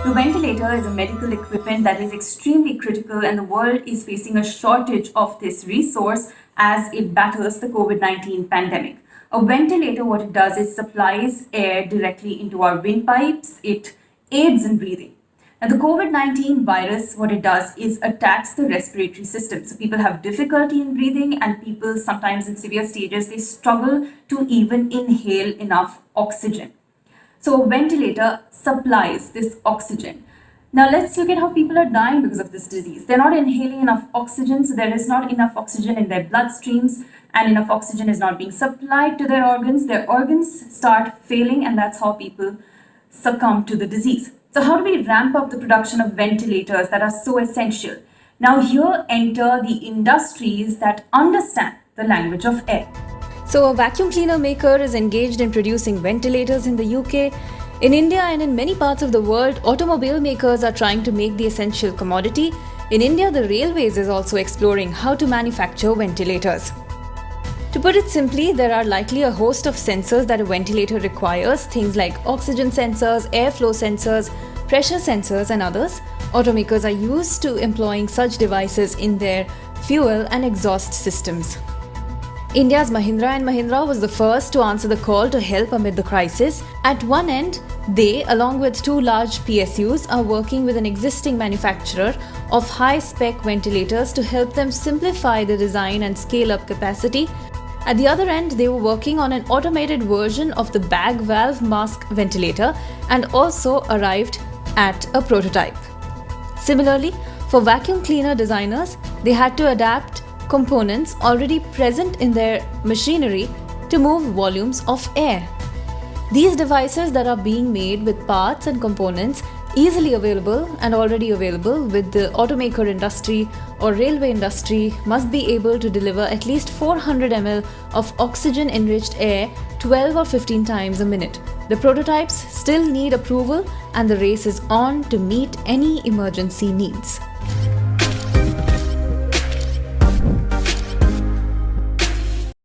The ventilator is a medical equipment that is extremely critical, and the world is facing a shortage of this resource as it battles the COVID 19 pandemic. A ventilator, what it does is supplies air directly into our windpipes, it aids in breathing. Now, the COVID 19 virus, what it does is attacks the respiratory system. So, people have difficulty in breathing, and people sometimes in severe stages they struggle to even inhale enough oxygen. So a ventilator supplies this oxygen. Now let's look at how people are dying because of this disease. They're not inhaling enough oxygen, so there is not enough oxygen in their bloodstreams, and enough oxygen is not being supplied to their organs. Their organs start failing, and that's how people succumb to the disease. So how do we ramp up the production of ventilators that are so essential? Now here enter the industries that understand the language of air. So, a vacuum cleaner maker is engaged in producing ventilators in the UK. In India and in many parts of the world, automobile makers are trying to make the essential commodity. In India, the railways is also exploring how to manufacture ventilators. To put it simply, there are likely a host of sensors that a ventilator requires, things like oxygen sensors, airflow sensors, pressure sensors, and others. Automakers are used to employing such devices in their fuel and exhaust systems. India's Mahindra was the first to answer the call to help amid the crisis. At one end, they, along with two large PSUs, are working with an existing manufacturer of high-spec ventilators to help them simplify the design and scale up capacity. At the other end, they were working on an automated version of the bag valve mask ventilator and also arrived at a prototype. Similarly, for vacuum cleaner designers, they had to adapt components already present in their machinery to move volumes of air. These devices that are being made with parts and components easily available and already available with the automaker industry or railway industry must be able to deliver at least 400 ml of oxygen enriched air 12 or 15 times a minute. The prototypes still need approval, and the race is on to meet any emergency needs.